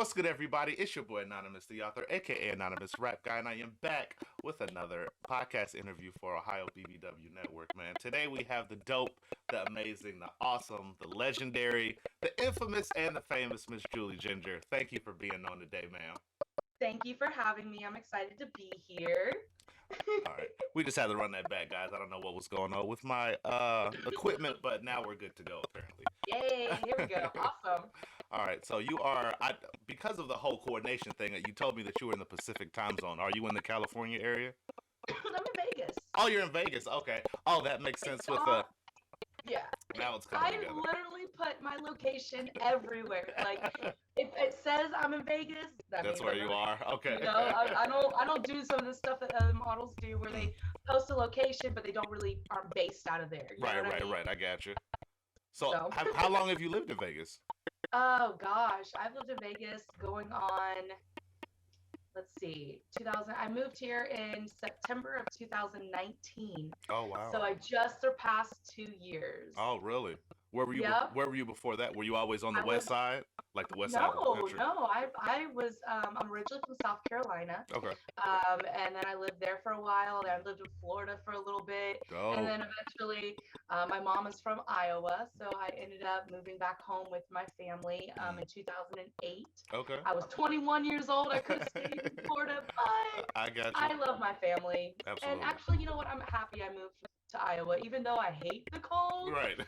What's good, everybody? It's your boy Anonymous, the author, aka Anonymous Rap Guy, and I am back with another podcast interview for Ohio BBW Network, man. Today we have the dope, the amazing, the awesome, the legendary, the infamous, and the famous Miss Julie Ginger. Thank you for being on today, ma'am. Thank you for having me. I'm excited to be here. All right, we just had to run that back, guys. I don't know what was going on with my equipment, but now we're good to go, apparently. Yay, here we go. Awesome. All right, so you are, because of the whole coordination thing, you told me that you were in the Pacific time zone. Are you in the California area? I'm in Vegas. Oh, you're in Vegas. Okay. Oh, that makes sense with Yeah. now it's coming together. I literally put my location everywhere. Like, if it says I'm in Vegas, That's where you are. Okay. You know, I don't do some of the stuff that other models do, where they post a location, but they don't really aren't based out of there. You know what I mean? Right. I got you. So, how long have you lived in Vegas? Oh gosh, I've lived in Vegas going on, let's see, 2000. I moved here in September of 2019. Oh wow. So I just surpassed 2 years. Oh really? Where were you? Yep. Where were you before that? Were you always on the west side, like the west side of the country? No. I was I'm originally from South Carolina. Okay. And then I lived there for a while. Then I lived in Florida for a little bit. Oh. And then eventually, my mom is from Iowa, so I ended up moving back home with my family in 2008. Okay. I was 21 years old. I could have stayed in Florida, but I got you. I love my family. Absolutely. And actually, you know what? I'm happy I moved to Iowa, even though I hate the cold. Right.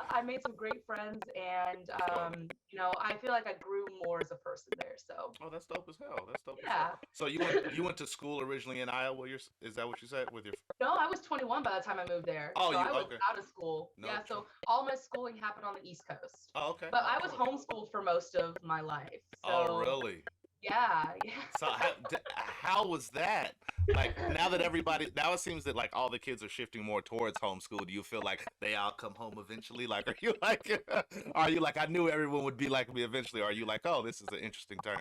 I made some great friends, and you know, I feel like I grew more as a person there. So. Oh, that's dope as hell. That's dope. Yeah. As hell. So you went to school originally in Iowa? Is that what you said with your? No, I was 21 by the time I moved there. Oh, so I was okay. out of school. No, yeah, true. so all my schooling happened on the East Coast. Oh, okay. But I was homeschooled for most of my life. So, Oh, really? Yeah. So how was that? Like now it seems that like all the kids are shifting more towards homeschool. Do you feel like they all come home eventually? Like, are you like, I knew everyone would be like me eventually? Or are you like, oh, this is an interesting turn?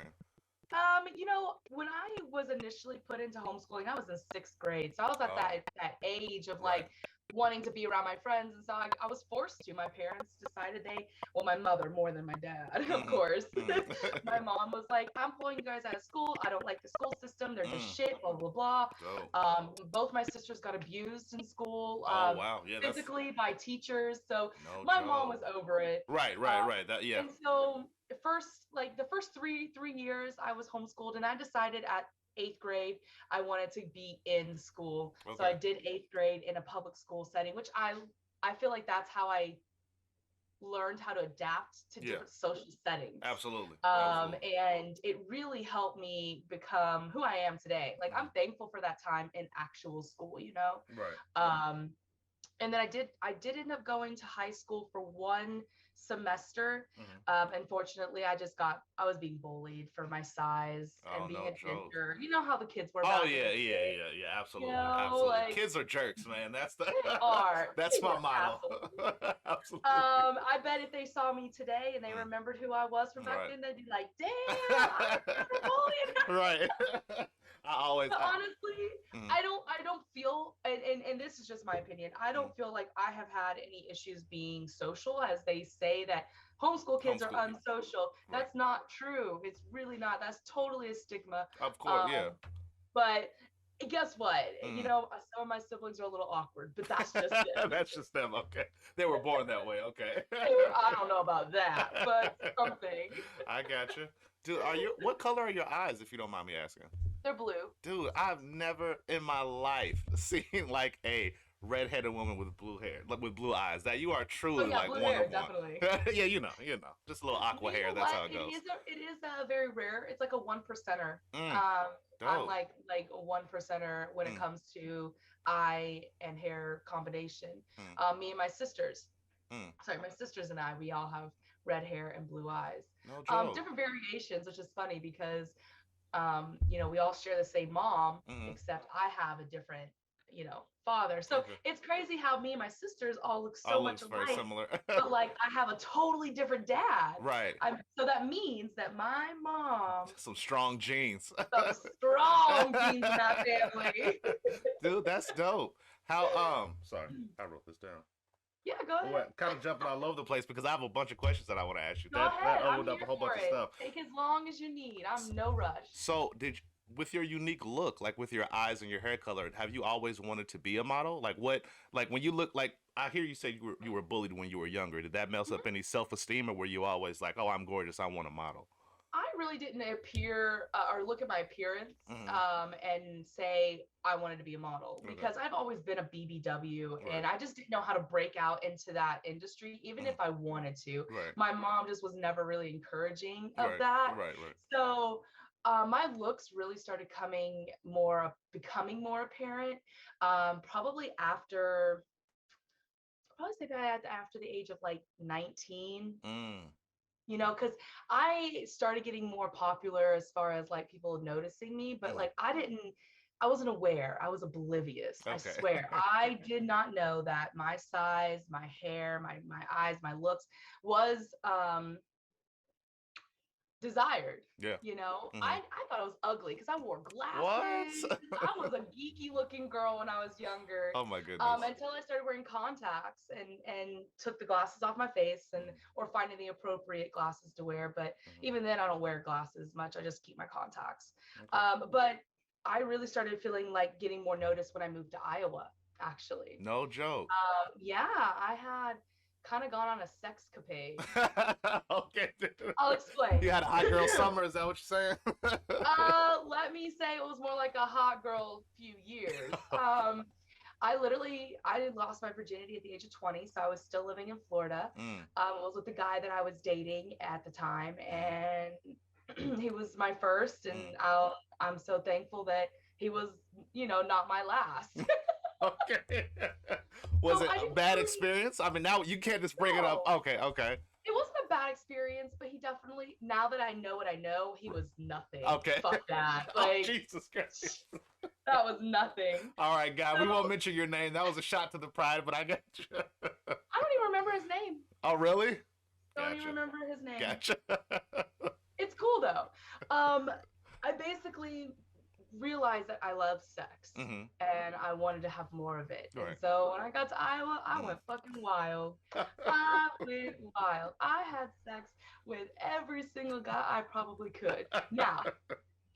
You know, when I was initially put into homeschooling, I was in 6th grade. So I was at that age of like wanting to be around my friends. And so I was forced to. My parents decided my mother more than my dad, of course. My mom was like, I'm pulling you guys out of school. I don't like the school system. They're just shit, blah, blah, blah. Oh. Both my sisters got abused in school. Oh, wow. Yeah, physically by teachers. So my mom was over it. Right. Yeah. And so the first three years I was homeschooled, and I decided at 8th grade I wanted to be in school. Okay. So I did 8th grade in a public school setting, which I feel like that's how I learned how to adapt to different social settings. Absolutely. And it really helped me become who I am today. Like, I'm thankful for that time in actual school, you know? Right. And then I did end up going to high school for one semester. Unfortunately, I was being bullied for my size and being a ginger. You know how the kids were. Oh yeah, absolutely. You know, absolutely. like, Kids are jerks, man. That's the they are. That's my motto. Absolutely. I bet if they saw me today and they remembered who I was from back then, they'd be like, damn, I'm bullying. Right. Honestly, I don't feel, and this is just my opinion, I don't feel like I have had any issues being social, as they say that homeschool kids are unsocial. That's not true. It's really not. That's totally a stigma. Of course, yeah. But guess what? You know, some of my siblings are a little awkward, but that's just it. That's just them. Okay. They were born that way. Okay. I don't know about that, but something. I got you. Dude, what color are your eyes, if you don't mind me asking? They're blue. Dude, I've never in my life seen like a redheaded woman with blue hair, like with blue eyes. That you are truly like blue one hair, of one. Definitely. Yeah, you know, just a little aqua hair. That's how it goes. It is very rare. It's like a 1%er. I'm like a 1%er when it comes to eye and hair combination. Me and my sisters. Sorry, my sisters and I, we all have red hair and blue eyes. No joke. Different variations, which is funny because you know, we all share the same mom, except I have a different, you know, father. So it's crazy how me and my sisters all look so much alike, very similar. but like I have a totally different dad. Right. So that means that my mom, some strong genes. some strong genes in that family. Dude, that's dope. How sorry, I wrote this down. Yeah, go ahead. Kind of jumping all over the place because I have a bunch of questions that I want to ask you. Go That ahead. I'm opened up a here whole bunch for of it. stuff. Take as long as you need. I'm no rush. So, with your unique look, like with your eyes and your hair color, have you always wanted to be a model? Like what, like when you look, like I hear you say you were bullied when you were younger. Did that mess up any self-esteem, or were you always like, oh, I'm gorgeous, I want a model? I really didn't appear or look at my appearance Hmm. and say I wanted to be a model Okay. because I've always been a BBW and Right. I just didn't know how to break out into that industry, even Hmm. if I wanted to. Right. My mom just was never really encouraging of Right. that. Right. Right. So my looks really started becoming more apparent probably probably say that after the age of like 19, Mm. because I started getting more popular as far as like people noticing me, but Hmm. like I wasn't aware. I was oblivious. I Okay. swear. I did not know that my size, my hair, my eyes, my looks was desired. Yeah. Hmm. I thought I was ugly because I wore What? glasses. I was a geeky looking girl when I was younger. Oh my goodness. Until I started wearing contacts and took the glasses off my face and Hmm. or finding the appropriate glasses to wear. But Hmm. even then, I don't wear glasses much. I just keep my contacts. Okay. But I really started feeling like getting more notice when I moved to Iowa. Actually, No joke. yeah, I had kind of gone on a sexcapade. Okay. I'll explain. You had a hot girl summer. Is that what you're saying? Let me say it was more like a hot girl few years. I did lost my virginity at the age of 20, so I was still living in Florida. Mm, I was with the guy that I was dating at the time, mm, and he was my first, and mm. I'm so thankful that he was, not my last. Okay. Was So it I a didn't bad really experience? I mean, now you can't just bring it up. know. Okay, okay, It wasn't a bad experience, but he definitely, now that I know what I know, he was nothing. okay. Fuck that. Oh, Like, Jesus Christ. that was nothing. All right, guy. We won't So mention your name. That was a shot to the pride, but I got you. I don't even remember his name. Oh, really? Don't even Gotcha. remember his name. Gotcha. It's cool though. I basically realized that I love sex Hmm. and I wanted to have more of it. And Right. so when I got to Iowa, I Mm. went fucking wild. I went wild. I had sex with every single guy I probably could. Now,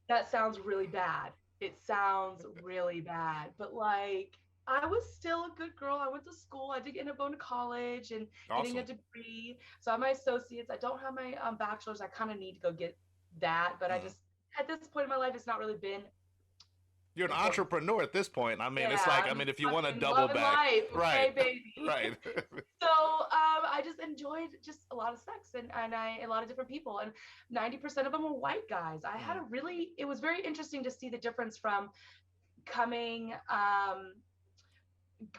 that sounds really bad. It sounds really bad, but like I was still a good girl. I went to school. I did end up going to college and getting a Awesome. degree. So I have my associates. I don't have my bachelor's. I kind of need to go get that, but I Mm. just at this point in my life, it's not really been You're an important. entrepreneur at this point. I mean, it's Yeah, like, I I'm mean, if you want to fucking double loving back, life, right, okay, baby. right. So I just enjoyed just a lot of sex and a lot of different people, and 90% of them were white guys. Mm, It was very interesting to see the difference from coming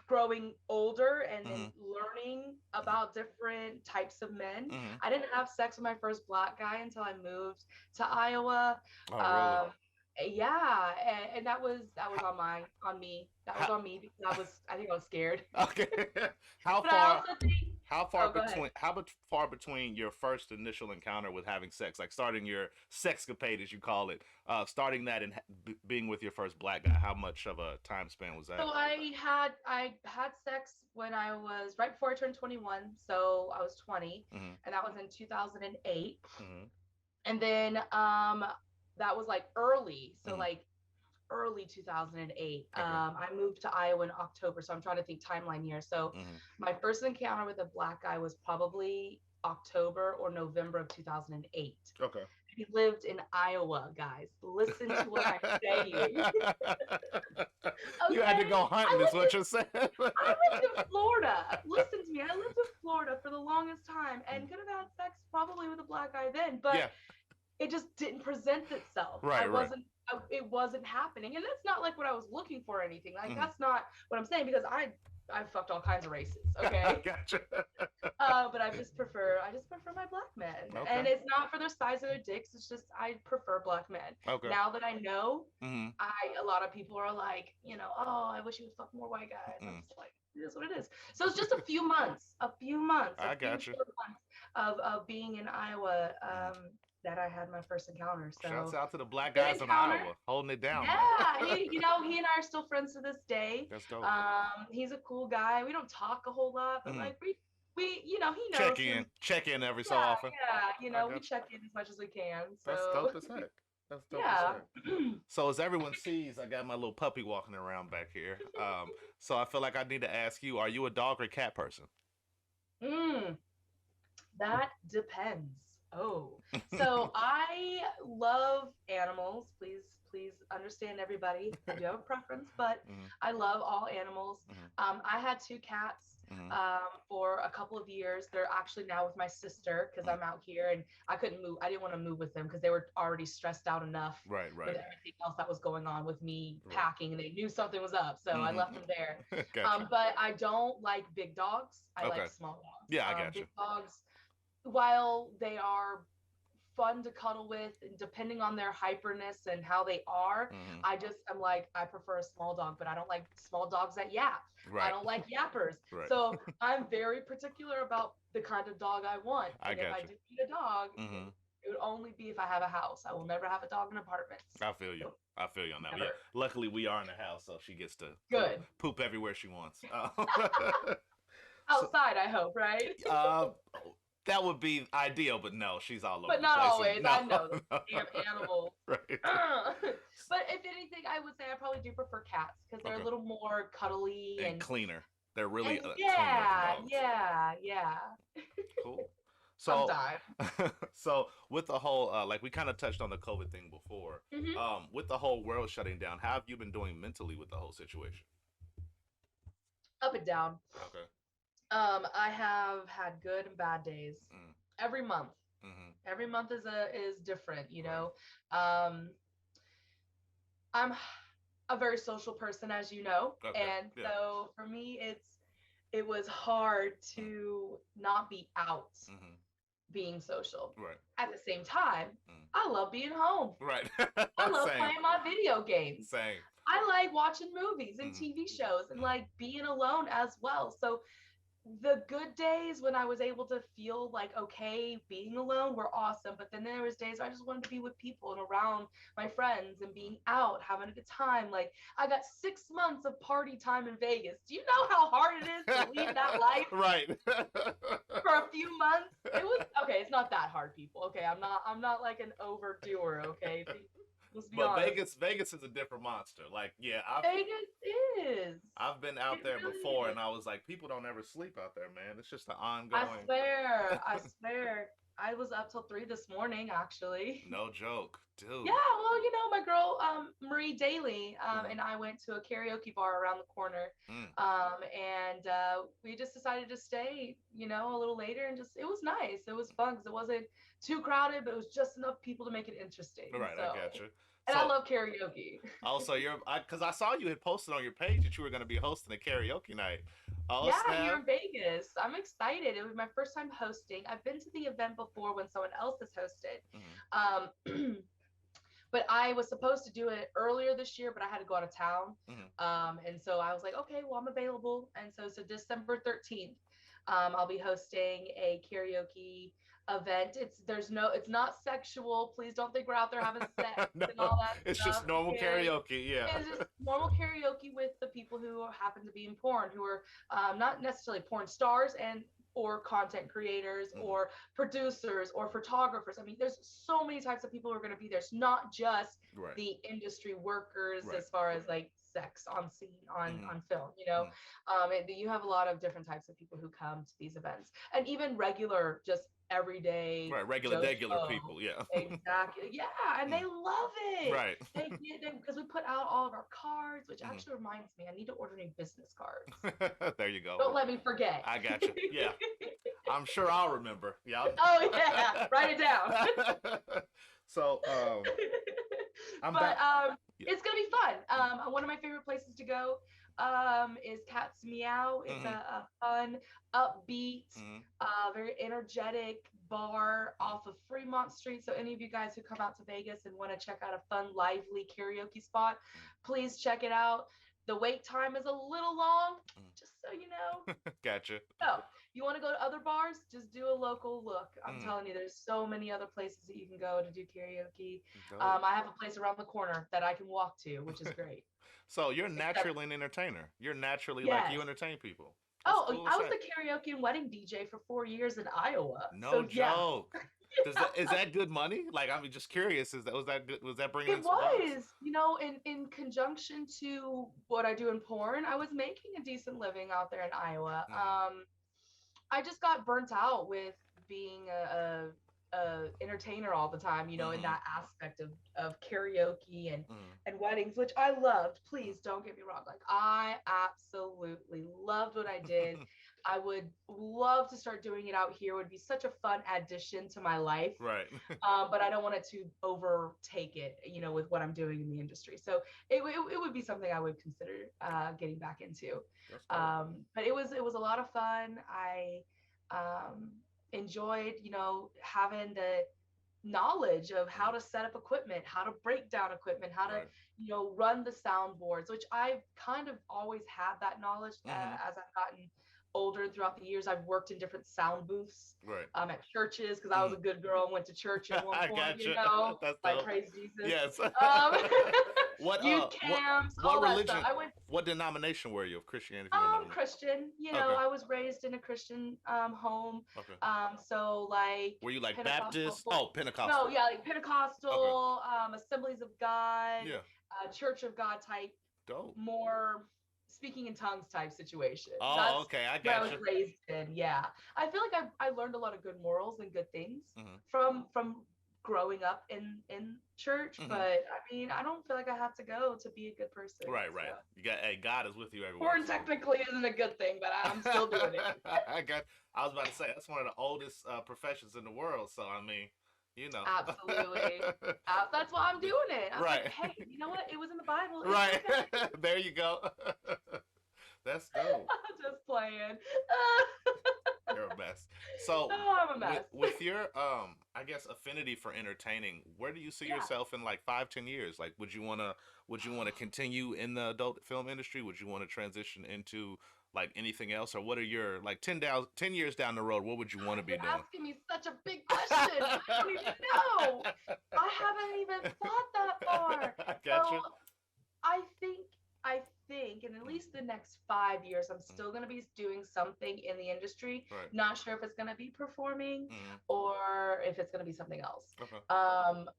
growing older and then mm-hmm, learning about different types of men. mm-hmm. I didn't have sex with my first black guy until I moved to Iowa. Oh, really? Um, yeah, and that was How, on me. That was how, on me because I think I was scared. okay. How But I far? also think, How far oh, go ahead. between? Far between your first initial encounter with having sex, like starting your sexcapade, as you call it, starting that and being with your first black guy? How much of a time span was So that? I had sex when I was right before I turned 21. So I was 20, Mm-hmm, and that was in 2008. mm-hmm, And then that was like early, so mm-hmm. like early 2008. Okay. I moved to Iowa in October, so I'm trying to think timeline here. So Mm-hmm. my first encounter with a black guy was probably October or November of 2008. Okay. He lived in Iowa, guys. Listen to what I'm saying. You had to Okay? go hunting, is what you're saying. I lived in Florida. Listen to me. I lived in Florida for the longest time and could have had sex probably with a black guy then, but Yeah. it just didn't present itself. Right. Right. It wasn't happening. And that's not like what I was looking for or anything. Like Mm-hmm. that's not what I'm saying because I fucked all kinds of races, okay? Gotcha. But I just prefer my black men. Okay. And it's not for the size of their dicks, it's just I prefer black men. Okay. Now that I know, Mm-hmm. a lot of people are like, oh, I wish you would fuck more white guys. I'm Mm. just like, it is what it is. So it's just a few months, I a few got you. short months of being in Iowa. Mm. that I had my first encounter. Shouts So out to the black good guys in encounter. Iowa holding it down, man. Yeah, he and I are still friends to this day. That's dope. He's a cool guy. We don't talk a whole lot, but Hmm. like we he knows Check in every so yeah, often. yeah, I we got you. check in as much as we can. That's So dope as heck. That's dope as yeah. heck. So as everyone sees, I got my little puppy walking around back here. So I feel like I need to ask you: Are you a dog or cat person? mm, that depends. Oh, so I love animals. Please understand, everybody. I do have a preference, but Hmm. I love all animals. Hmm. I had two cats Hmm. for a couple of years. They're actually now with my sister because I'm out here and I couldn't move. I didn't want to move with them because they were already stressed out enough Right, with right, everything else that was going on with me right. packing, and they knew something was up. So I Hmm. left them there. Got you. But I don't like big dogs. I Okay. like small dogs. Yeah, I got you. Big dogs, while they are fun to cuddle with, and depending on their hyperness and how they are, Hmm. I just am like, I prefer a small dog, but I don't like small dogs that yap. I Right, don't like yappers. right. So I'm very particular about the kind of dog I want. I And if I got you. do need a dog, Hmm. it would only be if I have a house. I will never have a dog in apartments. I feel you. So I feel you on that one. Yeah. never. Luckily, we are in the house, so she gets to Good. poop everywhere she wants. So, Outside, I hope, right? uh, that would be ideal, but no, she's all over But the not place. always. No, I know those no. damn animals. Right. But if anything, I would say I probably do prefer cats because they're Okay. a little more cuddly And cleaner. They're really and cleaner than yeah, dogs. yeah. Cool. So, Sometimes. so with the whole like we kind of touched on the COVID thing before. Hmm. With the whole world shutting down, how have you been doing mentally with the whole situation? Up and down. Okay. I have had good and bad days Mm. every month. Mm-hmm. Every month is different, you Right. know. Um, I'm a very social person, as you know, Okay. and Yeah. so for me, it was hard Mm. to not be out Mm-hmm. being social. Right. At the same time, Mm. I love being home. Right. I love Same. playing my video games. Same. I like watching movies and Mm-hmm. TV shows and Mm-hmm. like being alone as well. So the good days when I was able to feel like okay being alone were awesome. But then there was days I just wanted to be with people and around my friends and being out, having a good time. Like I got 6 months of party time in Vegas. Do you know how hard it is to leave that life Right. for a few months? It was okay, it's not that hard, people. Okay, I'm not like an overdoer, okay? Let's be But honest. Vegas is a different monster. Like, yeah, Vegas is. I've been It out there really before, is. and I was like, people don't ever sleep out there, man. It's just an I ongoing. swear. I swear. I was up till 3 this morning, actually. No joke, Yeah, dude. well, my girl, Marie Daly, Mm, and I went to a karaoke bar around the corner. mm, And we just decided to stay, a little later, and just, it was nice. It was fun because it wasn't too crowded, but it was just enough people to make it interesting. right, I So, got you. and I So, love karaoke. also, because I saw you had posted on your page that you were going to be hosting a karaoke night. Oh, Yeah, here snap. in Vegas. I'm excited. It was my first time hosting. I've been to the event before when someone else has hosted. Mm, Um, but I was supposed to do it earlier this year, but I had to go out of town. mm, And so I was like, okay, well, I'm available. And so December 13th, I'll be hosting a karaoke event. It's not sexual. Please don't think we're out there having sex no, and all that it's stuff. just normal Okay. karaoke. Yeah. It's just normal karaoke with the people who happen to be in porn, who are not necessarily porn stars and or content creators Mm, or producers or photographers. I mean, there's so many types of people who are going to be there. It's not just right. the industry workers Right. as far as like sex on scene on Mm, on film. You have a lot of different types of people who come to these events, and even regular, just everyday right. Regular, Joe degular Schmo. people. Yeah. Exactly. Yeah, and they Mm, love it. right. They get them because we put out all of our cards, which Mm. actually reminds me, I need to order new business cards. There you go. Don't let me forget. I got you. Yeah. I'm sure I'll remember. Yeah. Oh yeah, write it down. So, I'm But back. Yeah. it's gonna be fun. One of my favorite places to go is Cat's Meow. It's Hmm. a fun, upbeat, Hmm. very energetic bar off of Fremont Street. So any of you guys who come out to Vegas and want to check out a fun, lively karaoke spot, please check it out. The wait time is a little long, just so you know. Gotcha. So you want to go to other bars? Just do a local look. I'm Mm. telling you, there's so many other places that you can go to do karaoke. Dope. I have a place around the corner that I can walk to, which is great. So you're Except, naturally an entertainer. You're naturally like you yes. entertain people. That's Oh, cool as I was heck. the karaoke and wedding DJ for 4 years in Iowa. No So yeah, joke. Is that good money? Like I'm just curious. Is that was that good? Was that bringing it in some bucks? was. In conjunction to what I do in porn, I was making a decent living out there in Iowa. Mm, I just got burnt out with being a entertainer all the time, in mm-hmm, that aspect of karaoke mm, and weddings, which I loved. Please don't get me wrong. Like I absolutely loved what I did. I would love to start doing it out here. It would be such a fun addition to my life. right. But I don't want it to overtake it, with what I'm doing in the industry. So it would be something I would consider getting back into. That's dope. But it was a lot of fun. I enjoyed, having the knowledge of how Mm, to set up equipment, how to break down equipment, how to, right. run the soundboards, which I've kind of always had that knowledge Mm-hmm. as I've gotten older throughout the years. I've worked in different sound booths Right. at churches because I was Mm. a good girl and went to church at one I point, gotcha. That's like dope. praise Jesus. Yes. Um, what youth what camps, what all that stuff. religion? I went What denomination were you of Christianity? If you don't mind me? Christian. Okay. I was raised in a Christian home. Okay. So like Were you like Pentecostal. Baptist? Oh, No, Pentecostal. yeah, like Okay. Pentecostal, Assemblies of God, Yeah. Church of God type, Dope. more speaking in tongues type situation. Oh, That's okay. I what I was gotcha. raised in. Yeah, I feel like I learned a lot of good morals and good things Mm-hmm. from growing up in church. Mm-hmm. But I mean, I don't feel like I have to go to be a good person. Right, So right. You got, hey, God is with you everywhere. porn So technically isn't a good thing, but I'm still doing it. I got. I was about to say that's one of the oldest professions in the world. So I mean, you know. Absolutely. That's why I'm doing it. I'm like, Right. hey, you know what? It was in the Bible. It's Right. okay. There you go. That's dope. Just playing. You're a mess. So Oh, I'm a mess. with your I guess affinity for entertaining, where do you see Yeah. yourself in like 5, 10 years? Like would you wanna continue in the adult film industry? Would you want to transition into like anything else? Or what are your like 10 years down the road, what would you want to be You're doing? asking me such a big question. I don't even know. I haven't even thought that far. I So gotcha. I think in at least the next 5 years, I'm Mm, still gonna be doing something in the industry. right. Not sure if it's gonna be performing Mm, or if it's gonna be something else. okay.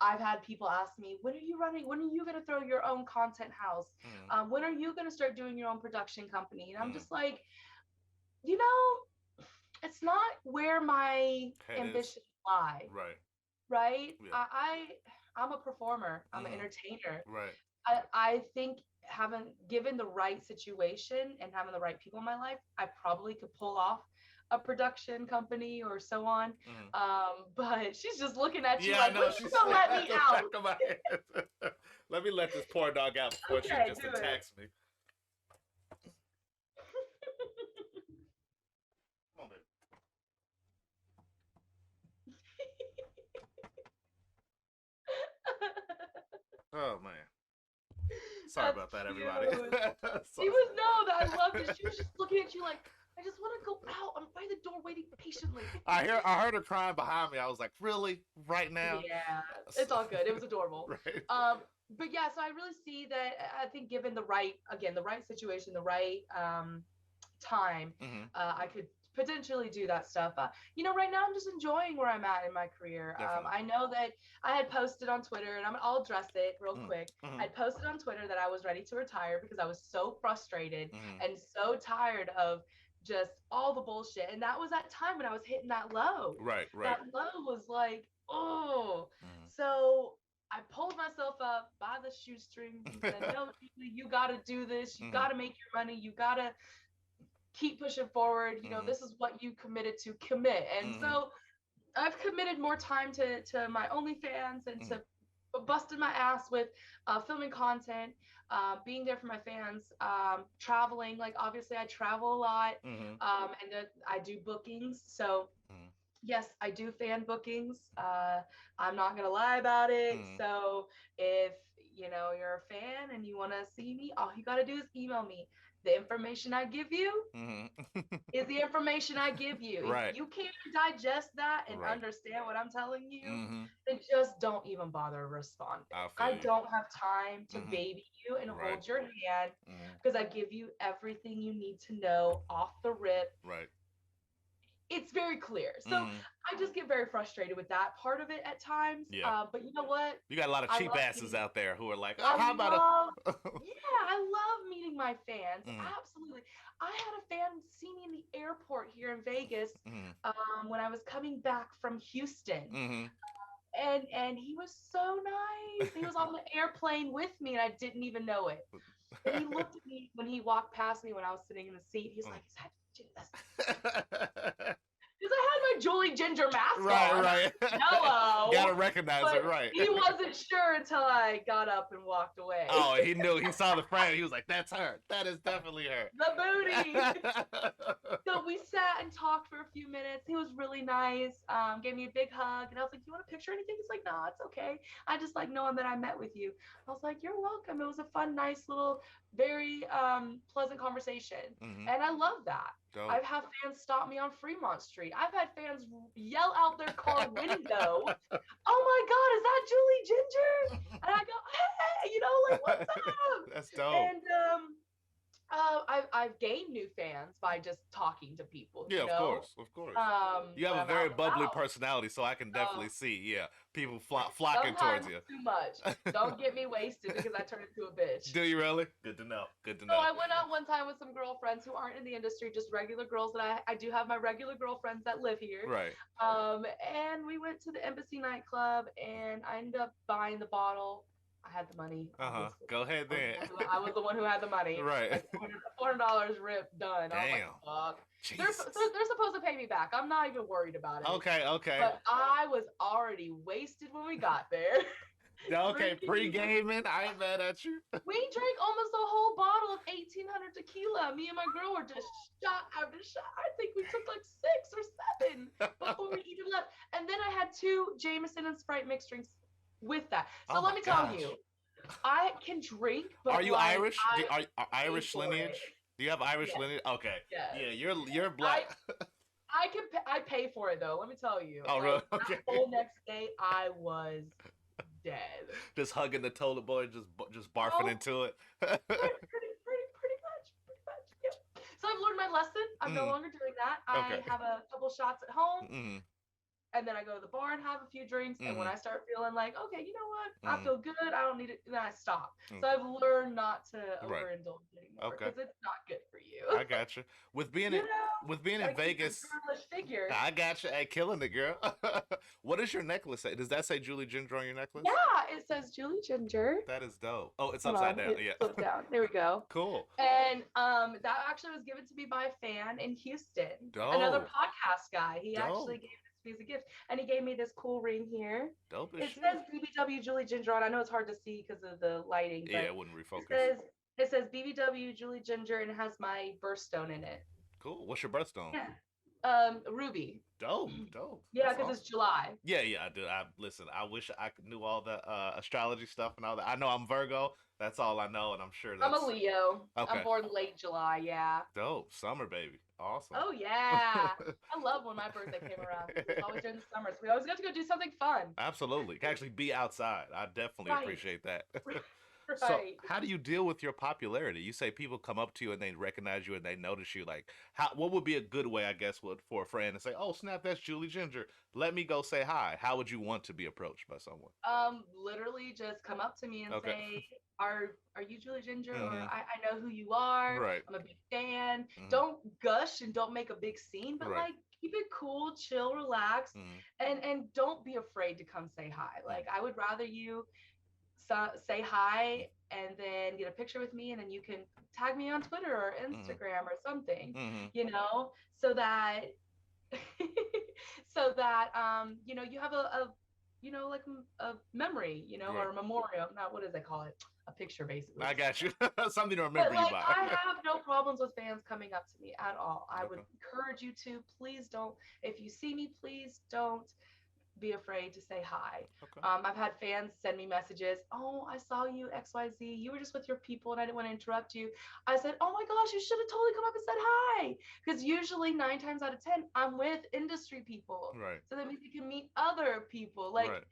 I've had people ask me, when are you running? When are you gonna throw your own content house? Mm, When are you gonna start doing your own production company? And I'm mm. just like, you know, it's not where my Head is ambitions lie, right. right? Yeah. I'm a performer. I'm an Mm, entertainer. right. I think having given the right situation and having the right people in my life, I probably could pull off a production company or so on. Mm. But she's just looking at you Yeah, I like, when know. you She's gonna let me out? come on. Let me let this poor dog out before she Okay, just do it. attacks me. Come on, baby. Oh man. Sorry That's about that, everybody. cute. So- She was no, that I loved it. She was just looking at you like, I just want to go out. I'm by the door waiting patiently. I heard her crying behind me. I was like, really? Right now? Yeah, it's all good. It was adorable. Right. But yeah, so I really see that. I think given the right, again, the right situation, the right time, Hmm. I could potentially do that stuff. Right now I'm just enjoying where I'm at in my career. Definitely. I know that I had posted on Twitter, and I'll address it real quick. Mm-hmm. I posted on Twitter that I was ready to retire because I was so frustrated Mm-hmm. and so tired of just all the bullshit. And that was that time when I was hitting that low. Right, right. That low was like, oh. Mm-hmm. So I pulled myself up by the shoestrings and said, no, Julie, you got to do this. You Mhm. got to make your money. You got to keep pushing forward. Mhm. This is what you committed to commit. And Mhm. so I've committed more time to my OnlyFans and to busting my ass with filming content, being there for my fans, traveling. Like, obviously, I travel a lot, Mhm. and then I do bookings. So, Mhm. yes, I do fan bookings. I'm not gonna lie about it. Mhm. So if you're a fan and you want to see me, all you got to do is email me. The information I give you is the information I give you. Right. If you can't digest that and Right. understand what I'm telling you, then just don't even bother responding. I don't have time to baby you and hold your hand because I give you everything you need to know off the rip. Right. It's very clear. So I just get very frustrated with that part of it at times. Yeah. But you know what? You got a lot of cheap asses out there who are like, oh, I how about love, yeah, I love meeting my fans. Absolutely. I had a fan see me in the airport here in Vegas when I was coming back from Houston. And he was so nice. He was on the airplane with me and I didn't even know it. And he looked at me when he walked past me when I was sitting in the seat. He's like, is that because I had my Julie Ginger mask on. Right. Hello. Gotta recognize it, right. He wasn't sure until I got up and walked away. Oh, he knew. He saw the frame. He was like, that's her. That is definitely her. The booty. So we sat and talked for a few minutes. He was really nice. Gave me a big hug. And I was like, you want a picture or anything? He's like, no, it's okay. I just like knowing that I met with you. I was like, you're welcome. It was a fun, nice little, very pleasant conversation. And I love that. Dope. I've had fans stop me on Fremont Street. I've had fans yell out their car window, oh my God, is that Julie Ginger? And I go, hey, like, what's up? That's dope. And I've gained new fans by just talking to people. Yeah, of course. You have a very bubbly personality, so I can definitely see, people flocking towards you. Too much. Don't get me wasted because I turn into a bitch. Do you really? Good to know. So I went out one time with some girlfriends who aren't in the industry, just regular girls that I do have my regular girlfriends that live here. Right. And we went to the Embassy nightclub and I ended up buying the bottle. I had the money. Go ahead then. I was the one who had the money. Right. Like $400 ripped, done. Damn. I was like, fuck. They're supposed to pay me back. I'm not even worried about it. Okay. But I was already wasted when we got there. Okay, pre-gaming. I ain't mad at you. We drank almost a whole bottle of 1800 tequila. Me and my girl were just shot after shot. I think we took like 6 or 7 before we even left. And then I had 2 Jameson and Sprite mixed drinks with that. So let me tell you, I can drink. But are you Irish? Are Irish lineage? Do you have Irish lineage? Okay. Yes. Yeah, you're black. I pay for it though. Let me tell you. Oh, really? Okay. The whole next day, I was dead. Just hugging the toilet boy, just barfing into it. pretty much. Yeah. So I've learned my lesson. I'm no longer doing that. I have a couple shots at home. And then I go to the bar and have a few drinks. And when I start feeling like, okay, you know what? I feel good. I don't need it. Then I stop. So I've learned not to overindulge anymore because it's not good for you. I got you. With being in Vegas, figure. I got you. Hey, killing it, girl. What does your necklace say? Does that say Julie Ginger on your necklace? Yeah, it says Julie Ginger. That is dope. Oh, it's upside down. Yeah. Flips down. There we go. Cool. And that actually was given to me by a fan in Houston. Dope. Another podcast guy. He actually gave me as a gift, and he gave me this cool ring here. Dope as shit. It says BBW Julie Ginger on. I know it's hard to see because of the lighting. Yeah, it wouldn't refocus. It says BBW Julie Ginger, and it has my birthstone in it. Cool. What's your birthstone? Yeah. Ruby. Dope. Yeah, because it's July. Yeah, I do. Listen, I wish I knew all the astrology stuff and all that. I know I'm Virgo. That's all I know, and I'm sure that's... I'm a Leo. Okay. I'm born late July, yeah. Dope. Summer, baby. Awesome. Oh, yeah. I love when my birthday came around. It was always during the summer, so we always got to go do something fun. Absolutely. Can actually be outside. I definitely appreciate that. Right. So how do you deal with your popularity? You say people come up to you and they recognize you and they notice you. Like, what would be a good way, I guess, for a friend to say, oh, snap, that's Julie Ginger. Let me go say hi. How would you want to be approached by someone? Literally just come up to me and say, are you Julie Ginger? Or I know who you are. Right. I'm a big fan. Don't gush and don't make a big scene, but like keep it cool, chill, relax, and don't be afraid to come say hi. Like I would rather you say hi and then get a picture with me, and then you can tag me on Twitter or Instagram or something, so that you have like a memory, or a memorial. Not, what does they call it? A picture, basically. I got you. Something to remember you by. I have no problems with fans coming up to me at all. I would encourage you to, please don't, if you see me, please don't be afraid to say hi. Okay. I've had fans send me messages. Oh, I saw you XYZ. You were just with your people and I didn't want to interrupt you. I said, oh my gosh, you should have totally come up and said hi. Because usually 9 times out of 10, I'm with industry people. Right. So that means you can meet other people. Like, Right.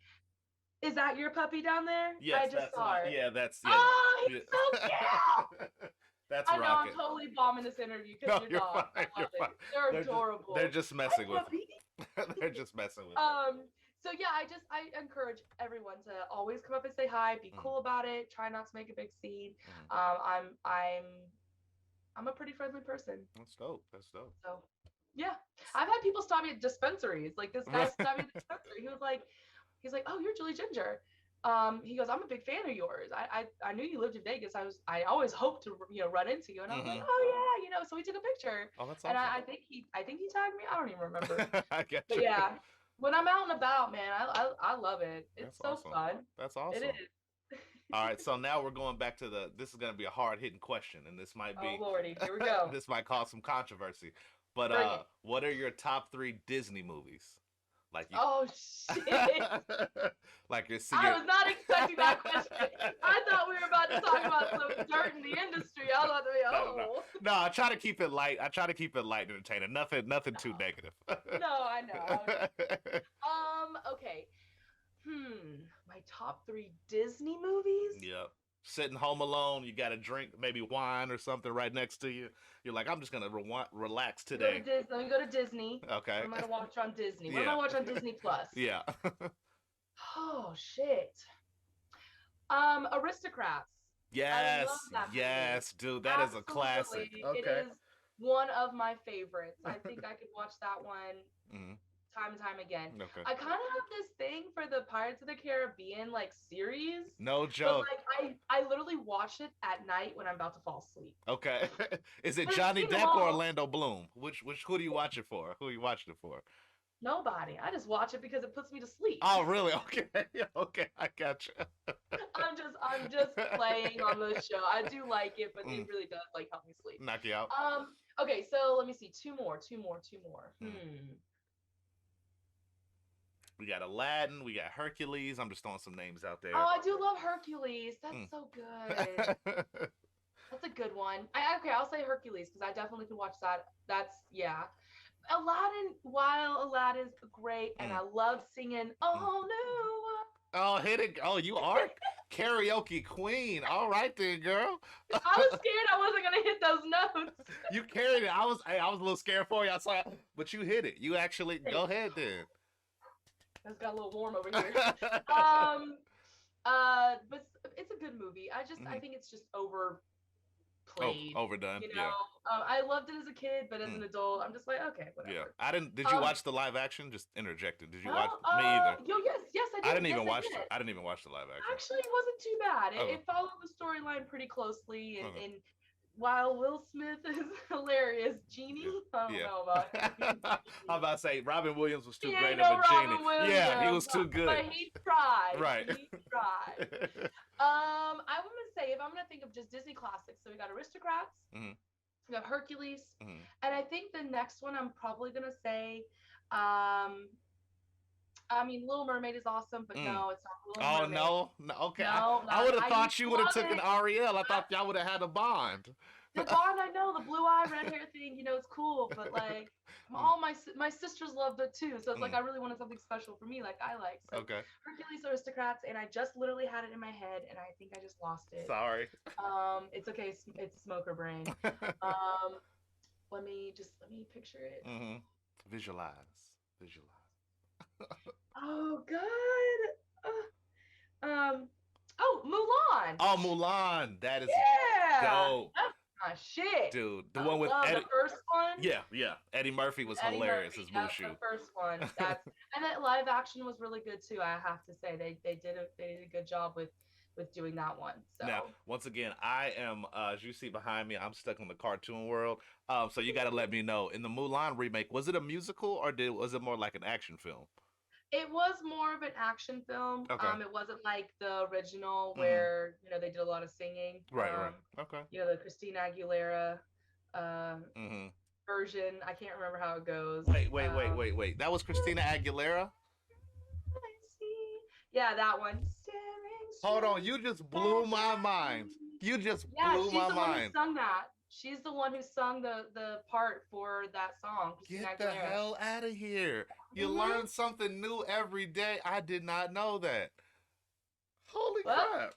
is that your puppy down there? Yes, I just that's saw my. her. Yeah, that's yeah. Oh, Yeah. he's so cute. That's I know I'm Rocket. totally bombing this interview because No, you're you're not. I fine. You're love fine. it. They're They're just they're adorable. just Hi, messing with puppy. you. They're just messing with So yeah, I encourage everyone to always come up and say hi, be you. cool about it, try not to make a big scene. Mm-hmm. I'm a pretty friendly person. That's dope. That's dope. So yeah. I've had people stop me at dispensaries. Like this guy stopped me at the dispensary. He's like, oh, you're Julie Ginger. He goes, I'm a big fan of yours. I knew you lived in Vegas. I always hoped to run into you. And I was like, oh yeah, so we took a picture. Oh, that's awesome. And I think he tagged me. I don't even remember. I get But you. yeah, when I'm out and about, man, I love it. It's That's so awesome. fun. That's awesome. It is. All right, so now we're going back to this is going to be a hard hitting question, and this might be Oh lordy, here we go. this might cause some controversy. But what are your top 3 Disney movies? Like you, Oh shit! like you're I was not expecting that question. I thought we were about to talk about some dirt in the industry. I was about to be No, I try to keep it light. I try to keep it light and entertaining. Nothing too negative. No, I know. Okay. My top 3 Disney movies? Yeah. Sitting home alone, you got a drink, maybe wine or something right next to you. You're like, I'm just gonna relax today. Let me go to Disney. Okay. I'm gonna watch on Disney. What Yeah. am I watch on Disney Plus? Yeah. Oh shit. Aristocrats. Yes. I love that movie. Yes, dude, that is a classic. Absolutely. It is one of my favorites. I think I could watch that one Mhm. time and time again. Okay. I kind of have this thing for the Pirates of the Caribbean like series. No But joke. like I literally watch it at night when I'm about to fall asleep. Okay. Is it But Johnny it's too Depp or long. Orlando Bloom? Who do you watch it for? Who are you watching it for? Nobody. I just watch it because it puts me to sleep. Oh, really? Okay. Okay, I got you. I'm just playing on the show. I do like it, but it really does like help me sleep. Knock you out. Okay, so let me see. Two more. We got Aladdin. We got Hercules. I'm just throwing some names out there. Oh, I do love Hercules. That's so good. That's a good one. Okay, I'll say Hercules because I definitely can watch that. Yeah. Aladdin, while Aladdin's great, and I love singing Oh No. Oh, hit it. Oh, you are karaoke queen. All right then, girl. I was scared I wasn't gonna hit those notes. You carried it. I was a little scared for you. I saw, but you hit it. You actually go ahead then. It's got a little warm over here. But it's a good movie. I think it's just overplayed. Overdone. You know, I loved it as a kid, but as an adult, I'm just like, okay, whatever. Yeah, I didn't. Did you watch the live action? Just interjected. Did you watch me either? Yes, I did. I didn't even watch the. I didn't even watch the live action. Actually, it wasn't too bad. It followed the storyline pretty closely, and while Will Smith is hilarious, Genie, I don't know about him. I'm about to say Robin Williams was too He great ain't of no a Robin genie. Williams, Yeah, he was too good. But he tried. Right. He tried. I'm gonna say if I'm gonna think of just Disney classics, so we got Aristocrats, we got Hercules, and I think the next one I'm probably gonna say, I mean, Little Mermaid is awesome, but no, it's not Little Mermaid. No, okay. No, I would have thought you would have love taken it. Ariel. I thought y'all would have had a bond. The Bond, I know, the blue eye, red hair thing, it's cool, but like all my sisters loved it too, so it's like I really wanted something special for me, like I like. So Okay. Hercules, Aristocrats, and I just literally had it in my head, and I think I just lost it. Sorry. It's okay. It's smoker brain. Let me picture it. Visualize. Oh God. Oh, Mulan. Oh, Mulan. That is dope. That's my shit. Dude, the one with Eddie. The first one. Yeah. Eddie Murphy was hilarious as That's Mushu. the first one. And that live action was really good too. I have to say they did a good job with doing that one. So now, once again, I am as you see behind me, I'm stuck in the cartoon world. So you got to let me know. In the Mulan remake, was it a musical or was it more like an action film? It was more of an action film. Okay. It wasn't like the original where they did a lot of singing. Right. Okay. The Christina Aguilera version. I can't remember how it goes. Wait. That was Christina Aguilera? Yeah, that one. Staring Hold on, straight you just blew my at mind. me. You just Yeah, blew she's my the one who mind. sung that. She's the one who sung the part for that song, Christina Get the Aguilera. hell out of here. You Mm-hmm. learn something new every day. I did not know that. Holy Well, crap.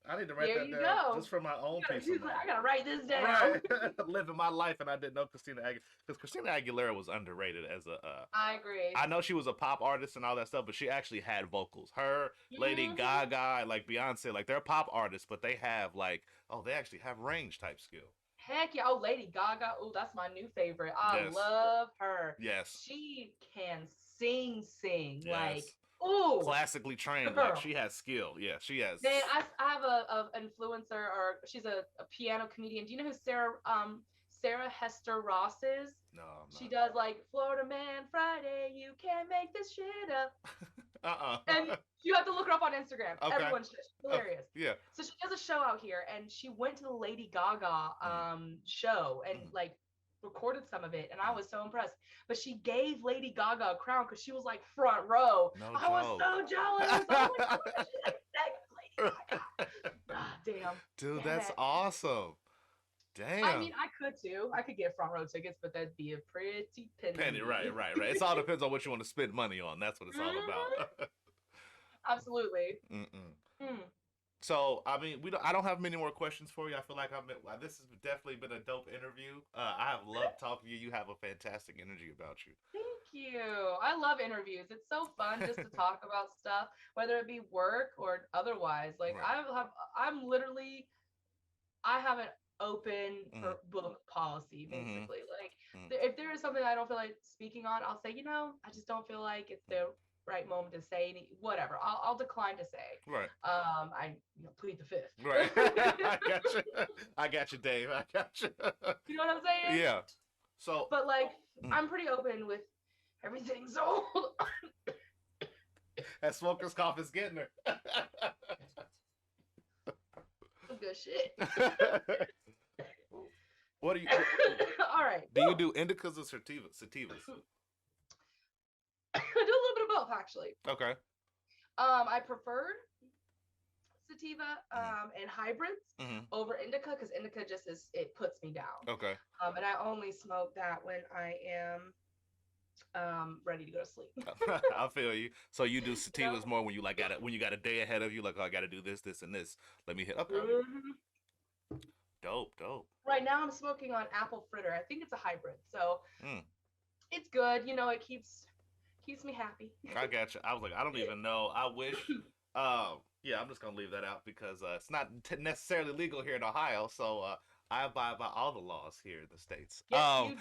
I need to write here that you down go. just for my own peace of mind. I gotta write this down. Right. Living my life and I didn't know Christina Aguilera. Because Christina Aguilera was underrated as a. I agree. I know she was a pop artist and all that stuff, but she actually had vocals. Her, Lady Mm-hmm. Gaga, like Beyonce, like they're pop artists, but they have like, oh, they actually have range type skill. Heck yeah. Oh, Lady Gaga. Oh, that's my new favorite. I Yes. love her. Yes. She can sing. Like, Yes. oh, Classically trained, like girl. she has skill. Yeah, she has. Man, I have a influencer, or she's a piano comedian. Do you know who Sarah Hester Ross is? No, I'm She not. does like Florida Man Friday, you can't make this shit up. And you have to look her up on Instagram. Okay. Everyone should. She's hilarious. Yeah. So she has a show out here, and she went to the Lady Gaga show and like recorded some of it, and I was so impressed. But she gave Lady Gaga a crown because she was like front row. No I was joke. so jealous. Oh my gosh, she's like Lady Gaga. Ah, damn. Dude, Damn that's it. awesome. Damn. I mean, I could too. I could get front row tickets, but that'd be a pretty penny. Right. It all depends on what you want to spend money on. That's what it's all about. Absolutely. Mm-mm. So, I mean, I don't have many more questions for you. I feel like this has definitely been a dope interview. I have loved talking to you. You have a fantastic energy about you. Thank you. I love interviews. It's so fun just to talk about stuff, whether it be work or otherwise. Like Right. I have an open book policy, basically. Like if there is something I don't feel like speaking on, I'll say, I just don't feel like it's the right moment to say whatever. I'll decline to say. Right. I plead the fifth. Right. I got you, Dave. I got you. You know what I'm saying? Yeah. So. But like, I'm pretty open with everything. So. That smoker's cough is getting her. Good shit. What do you? All right. Do you do indicas or sativas? I do a little bit of both, actually. Okay. I preferred sativa and hybrids over indica because indica it puts me down. Okay. And I only smoke that when I am ready to go to sleep. I feel you. So you do sativas more when you when you got a day ahead of you, like, oh, I got to do this, this, and this. Let me hit. Okay. Dope. Right now I'm smoking on apple fritter. I think it's a hybrid, so it's good. It keeps me happy. I got you. I was like, I don't even know. I wish. Yeah, I'm just gonna leave that out because it's not necessarily legal here in Ohio. So I abide by all the laws here in the States. Yes,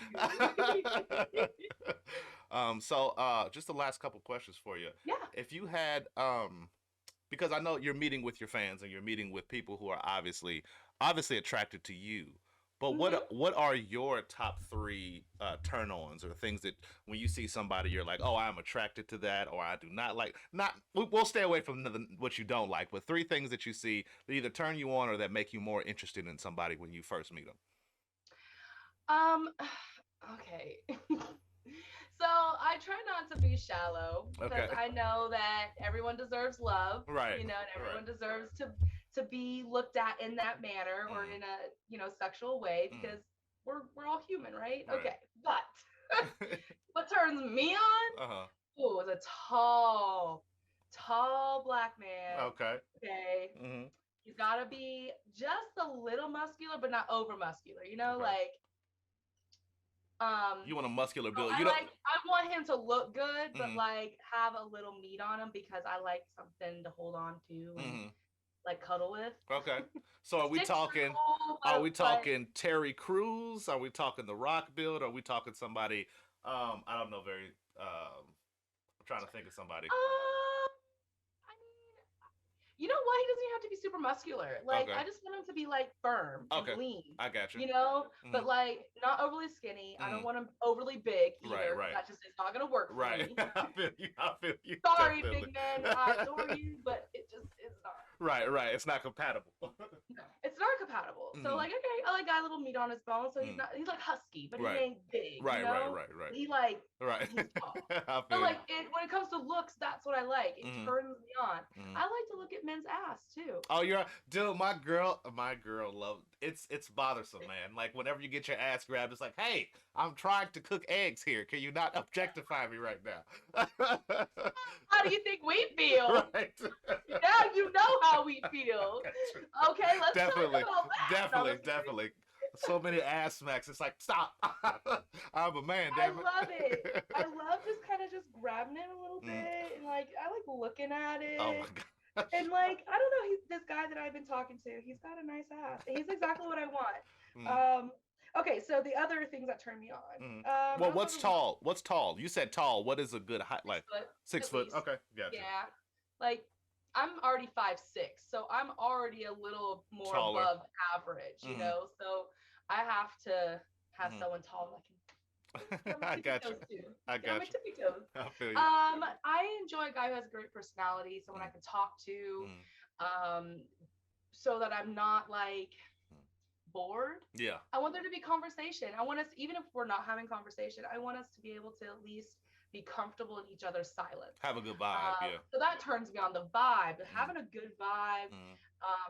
you do. So just the last couple questions for you. Yeah. If you had because I know you're meeting with your fans and you're meeting with people who are obviously attracted to you. But what are your top 3 turn-ons or things that when you see somebody you're like, oh, I'm attracted to that, or I do not like? We'll stay away from what you don't like, but 3 things that you see that either turn you on or that make you more interested in somebody when you first meet them. Okay. So I try not to be shallow because I know that everyone deserves love, right? And everyone deserves to be looked at in that manner or in a sexual way because we're all human, right? Okay, but what turns me on? Oh, is a tall black man. Okay. He's got to be just a little muscular, but not over muscular. Like. You want a muscular build. I want him to look good, but like have a little meat on him because I like something to hold on to and like cuddle with. Okay. So are we talking Terry Crews? Are we talking The Rock build? Are we talking somebody I don't know I'm trying to think of somebody. You know what? He doesn't even have to be super muscular. Like, I just want him to be like firm and lean. I got you. But like not overly skinny. I don't want him overly big either. Right. That just is not gonna work for me. I feel you. Sorry, definitely. Big man. I adore you, but it just is not. Right. It's not compatible. It's not compatible. So like, okay, I like got a little meat on his bone. So he's like husky, but he ain't big, Right. He like, Right. he's tall. I So feel like, when it comes to looks, that's what I like. It turns me on. Mm-hmm. I like to look at men's ass too. Oh, dude. My girl love it's bothersome, man. Like whenever you get your ass grabbed, it's like, hey, I'm trying to cook eggs here. Can you not objectify me right now? How do you think we feel? Right. Now you know how we feel. Okay, let's definitely, talk about that. definitely. So many ass smacks. It's like, stop. I'm a man, damn it. I love it. I love just kind of just grabbing it a little bit, and like I like looking at it. Oh my gosh. And like, I don't know, this guy that I've been talking to, he's got a nice ass. He's exactly what I want. Okay, so the other things that turn me on. Well, what's tall? What's tall? You said tall. What is a good height? Like 6 foot. Least. Okay, gotcha. Yeah, like I'm already 5'6", so I'm already a little more Taller. above average, you know. So I have to have someone tall that can. I got you. I got you. Tippy toes. I feel you. I enjoy a guy who has a great personality, someone I can talk to, so that I'm not like bored. Yeah. I want there to be conversation. I want us, even if we're not having conversation, I want us to be able to at least be comfortable in each other's silence. Have a good vibe, yeah. So that turns me on, the vibe, having a good vibe,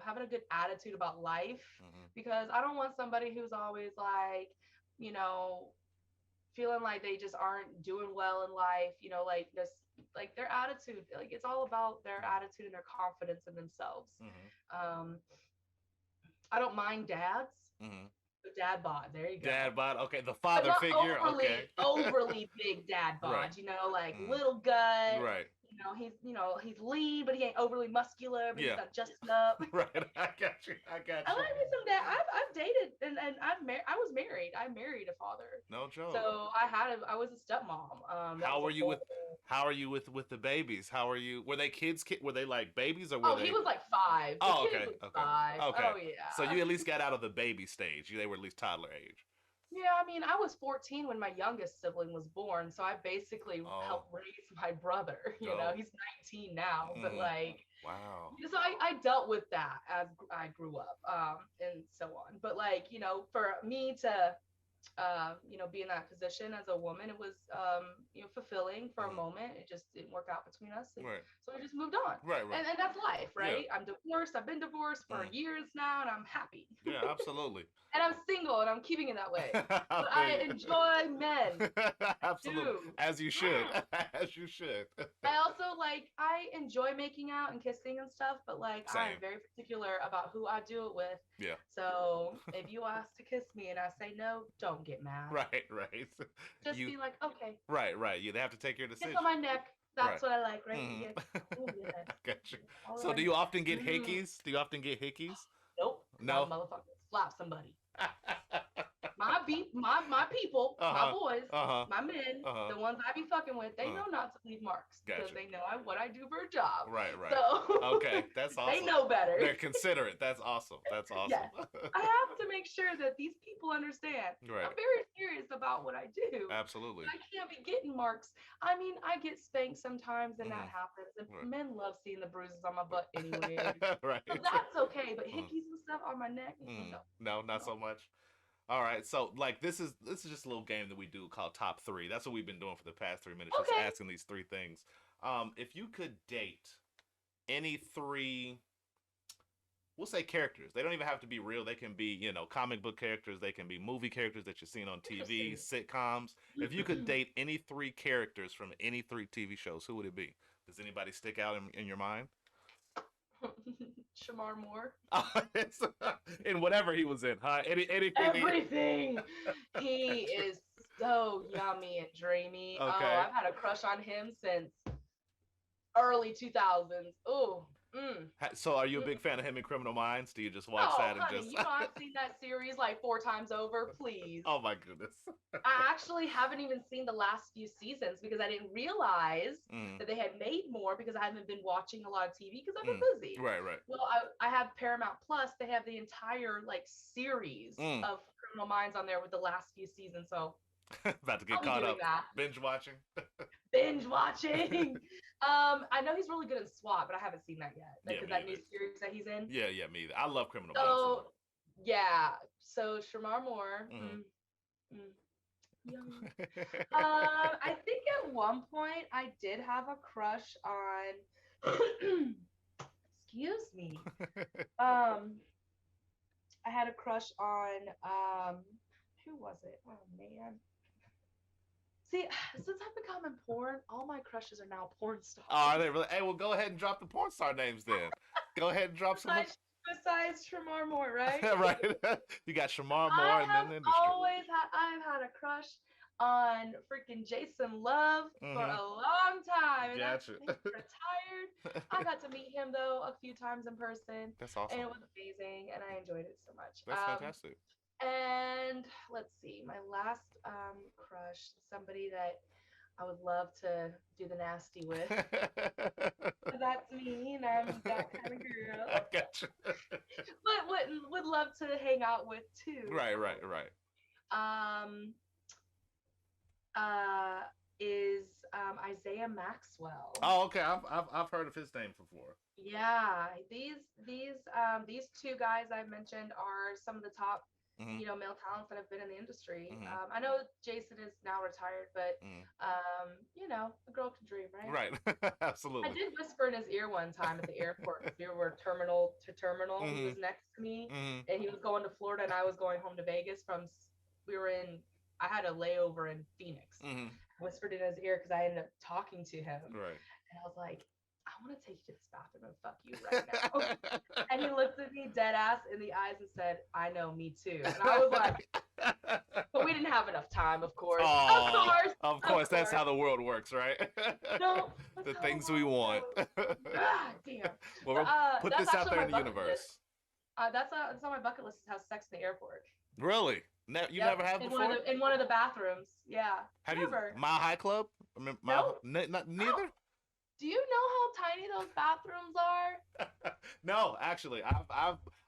having a good attitude about life, because I don't want somebody who's always like, you know, feeling like they just aren't doing well in life, you know, like this, like their attitude, like it's all about their attitude and their confidence in themselves. I don't mind dads. Dad bod, there you go. Dad bod, okay, the father figure, okay. Overly big dad bod, Right. you know, like little gut. Right. You know, he's lean, but he ain't overly muscular, but he's not just up. Right, I got you. I like me some dad. I've dated and I was married. I married a father. No joke. So I was a stepmom. How are you with the babies? How are you? Were they kids? Were they like babies or were they? He was like 5. Oh, okay. 5. Okay. Oh yeah. So you at least got out of the baby stage. They were at least toddler age. Yeah, I mean, I was 14 when my youngest sibling was born, so I basically helped raise my brother. You know, he's 19 now, but like, wow. So I dealt with that as I grew up, and so on. But like, you know, for me to, you know, be in that position as a woman, it was, you know, fulfilling for a moment. It just didn't work out between us, so I just moved on. Right. And that's life, right? Yeah. I'm divorced. I've been divorced for years now, and I'm happy. Yeah, absolutely. And I'm single, and I'm keeping it that way. But I enjoy men. Absolutely, as you should. As you should. I also I enjoy making out and kissing and stuff, but like Same. I'm very particular about who I do it with. Yeah. So if you ask to kiss me and I say no, don't get mad. Right. Just be like, okay. Right. They have to take your decision. Kiss on my neck. That's what I like, right? Mm-hmm. Ooh, yeah. Gotcha. So do you often get hickeys? Nope. No. Motherfucker, slap somebody. My people, my boys, my men, the ones I be fucking with, they know not to leave marks because they know what I do for a job. Right. So okay, that's awesome. They know better. They're considerate. That's awesome. Yes. I have to make sure that these people understand. Right. I'm very serious about what I do. Absolutely. I can't be getting marks. I mean, I get spanked sometimes, and that happens. And men love seeing the bruises on my butt anyway. Right. So that's okay. But hickeys and stuff on my neck, no, not so much. All right, so like this is just a little game that we do called Top 3. That's what we've been doing for the past 3 minutes, just asking these 3 things. If you could date any 3, we'll say characters. They don't even have to be real. They can be, you know, comic book characters. They can be movie characters that you've seen on TV, sitcoms. If you could date any 3 characters from any 3 TV shows, who would it be? Does anybody stick out in your mind? Shamar Moore. In whatever he was in, huh? Anything. Everything. He is so yummy and dreamy. Okay. Oh, I've had a crush on him since early 2000s. Oh. So are you a big fan of him in Criminal Minds? Do you just watch that and honey, just... you know, I've seen that series like 4 times over, please. Oh my goodness. I actually haven't even seen the last few seasons because I didn't realize that they had made more because I haven't been watching a lot of TV because I've been busy. Right. Well, I have Paramount Plus. They have the entire series of Criminal Minds on there with the last few seasons. So about to get caught up. Binge watching. Binge watching. I know he's really good in SWAT, but I haven't seen that yet. That new series that he's in. Yeah, me either. I love Criminal Minds. Yeah. So Shamar Moore. Mm-hmm. Mm, yummy. I think at one point I did have a crush on. Excuse me. Um, I had a crush on who was it? Oh man. See, since I've become in porn, all my crushes are now porn stars. Oh, are they really? Hey, well, go ahead and drop the porn star names then. Go ahead and drop some of. Besides Shamar Moore, right? Right. You got Shamar I Moore and then have the industry. I've had a crush on freaking Jason Love for Mm-hmm. a long time, and that's Gotcha. he's retired. I got to meet him though a few times in person, That's and awesome. it was amazing, and I enjoyed it so much. That's fantastic. And let's see, my last crush, somebody that I would love to do the nasty with. That's me, and I'm that kind of girl. I gotcha. But would love to hang out with too. Right, right, right. Um, uh, is Isaiah Maxwell. Oh, okay. I've heard of his name before. Yeah, these two guys I mentioned are some of the top, Mm-hmm. male talents that have been in the industry. Mm-hmm. I know Jason is now retired, but Mm-hmm. a girl can dream, right? Right. Absolutely. I did whisper in his ear one time at the airport because we were terminal to terminal. Mm-hmm. He was next to me, Mm-hmm. and he was going to Florida, and I was going home to Vegas we were in. I had a layover in Phoenix. Mm-hmm. I whispered in his ear because I ended up talking to him, Right. and I was like, I want to take you to this bathroom and fuck you right now. And he looked at me dead ass in the eyes and said, I know, me too. And I was like, but we didn't have enough time, of course. Oh, of course. That's how the world works, right? No, the things we want. God damn. Well, put this out there in the universe. That's on my bucket list, is have sex in the airport. Really? You never have before? In one of the bathrooms. Yeah. Have never. you Mile High Club? No. Neither? Do you know how tiny those bathrooms are? No, actually,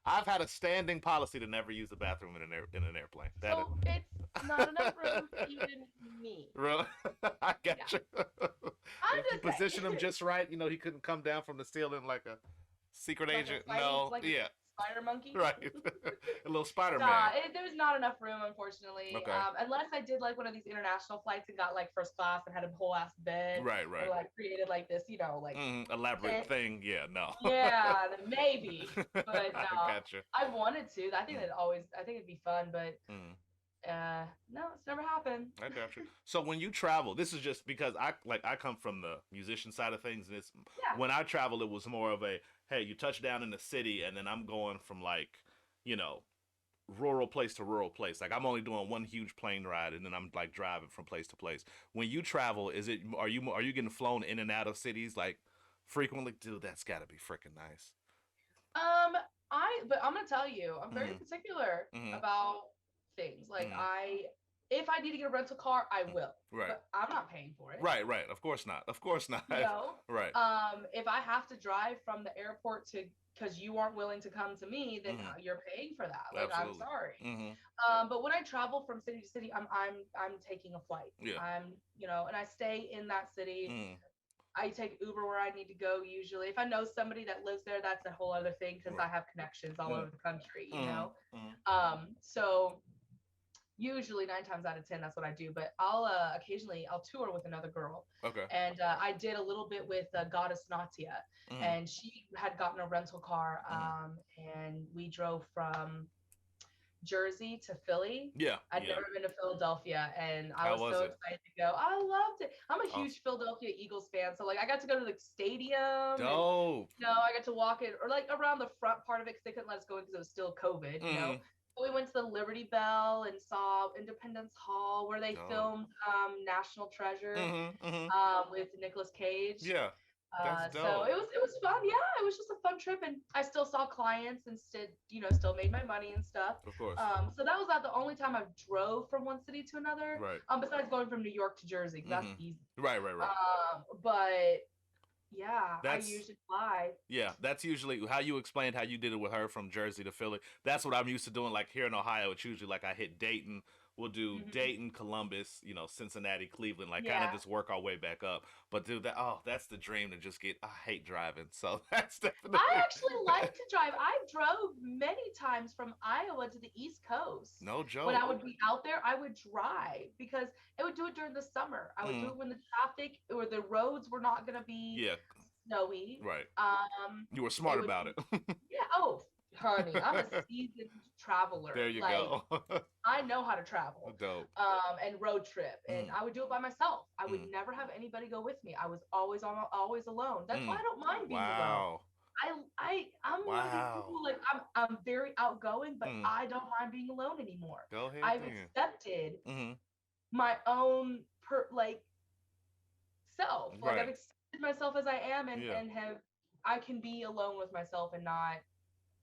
I've had a standing policy to never use the bathroom in an airplane. So it's not enough room for even me. Really? I got you. I'm If you just position him just right, he couldn't come down from the ceiling like a secret agent. Yeah. Spider monkey. Right. A little Spider-Man. There's not enough room, unfortunately. Okay. Unless I did like one of these international flights and got like first class and had a whole ass bed. Right. Or like created like this, elaborate thing. Yeah, no. Yeah, maybe. But no. I gotcha. I wanted to. I think it'd be fun, but no, it's never happened. I got you. So when you travel, this is just because I come from the musician side of things, and when I travel, it was more of a, hey, you touch down in the city, and then I'm going from rural place to rural place. Like I'm only doing one huge plane ride, and then I'm like driving from place to place. When you travel, are you getting flown in and out of cities like frequently? Dude, that's got to be freaking nice. But I'm gonna tell you, I'm very particular about things. Like if I need to get a rental car, I will. Right. But I'm not paying for it. Right. Of course not. Right. If I have to drive from the airport because you aren't willing to come to me, then you're paying for that. Like, absolutely. I'm sorry. But when I travel from city to city, I'm taking a flight. Yeah. And I stay in that city. I take Uber where I need to go usually. If I know somebody that lives there, that's a whole other thing because I have connections all over the country, So usually 9 times out of 10, that's what I do. But I'll tour with another girl. Okay. And I did a little bit with Goddess Natia, and she had gotten a rental car, and we drove from Jersey to Philly. Yeah. I'd never been to Philadelphia, and I was so excited to go. I loved it. I'm a huge Philadelphia Eagles fan, so like I got to go to the stadium. Dope. And, I got to walk it or like around the front part of it because they couldn't let us go in because it was still COVID. So we went to the Liberty Bell and saw Independence Hall where they filmed National Treasure with Nicolas Cage. Yeah. That's dope. So it was fun. Yeah, it was just a fun trip, and I still saw clients and still made my money and stuff. Of course. So that was not the only time I drove from one city to another. Right. Besides going from New York to Jersey, because that's easy. Right. But yeah, I usually fly. Yeah, that's usually how you explained how you did it with her from Jersey to Philly. That's what I'm used to doing. Like here in Ohio, it's usually like I hit Dayton, we'll do Mhm. Dayton, Columbus, Cincinnati, Cleveland, like kind of Yeah. just work our way back up. But dude, that's the dream to just get. I hate driving, so that's I definitely actually like to drive. I drove many times from Iowa to the East Coast. no When joke. I would be out there, I would drive because I would do it during the summer. I would do Mm, it when the traffic or the roads were not going to be yeah, snowy. right. Um, You were it smart would about be, it. yeah. Oh, honey, I'm a seasoned There traveler. you Like, go. I know how to travel, Dope. and road trip, and Mm, I would do it by myself. I would mm, never have anybody go with me. I was always alone. That's why mm. I don't mind being alone. Wow. I'm one of these Wow. people, like, I'm very outgoing, but Mm. I don't mind being alone anymore. Go ahead I've then. accepted Hmm. my own self. Like, I've Right. accepted myself as I am, and Yeah. have I can be alone with myself and not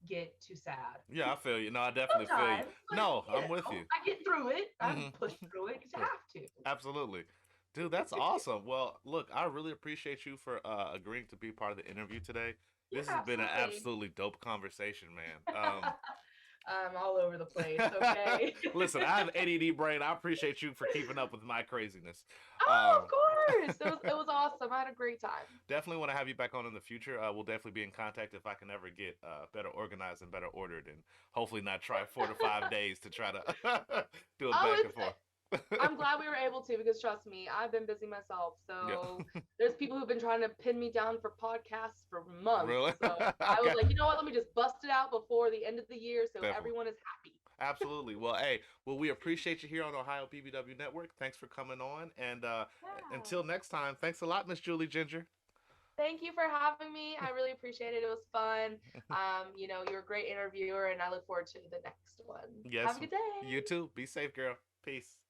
get too sad. Yeah, I feel you. No, I definitely feel you. Sometimes, but No, I'm with you. I get through it. I Hmm. push through it because you Right. have to. Absolutely. Dude, that's awesome. Well, look, I really appreciate you for agreeing to be part of the interview today. Yeah, This has been an absolutely. absolutely dope conversation, man. I'm all over the place. Okay. Listen, I have ADD brain. I appreciate you for keeping up with my craziness. Oh, Um, of course. It was awesome. I had a great time. Definitely want to have you back on in the future. We'll definitely be in contact if I can ever get better organized and better ordered, and hopefully not try 4 to 5 days to try to do it Oh, back and forth. I'm glad we were able to, because trust me, I've been busy myself. So Yeah. there's people who've been trying to pin me down for podcasts for months. Really? So I was Okay. like, you know what? Let me just bust it out before the end of the year so Definitely. everyone is happy. Absolutely. Well, hey, we appreciate you here on Ohio BBW Network. Thanks for coming on, and Yeah. until next time, thanks a lot, Miss Julie Ginger. Thank you for having me. I really appreciate it. It was fun. You're a great interviewer, and I look forward to the next one. Have Yes, a good day. you too. Be safe, girl. Peace.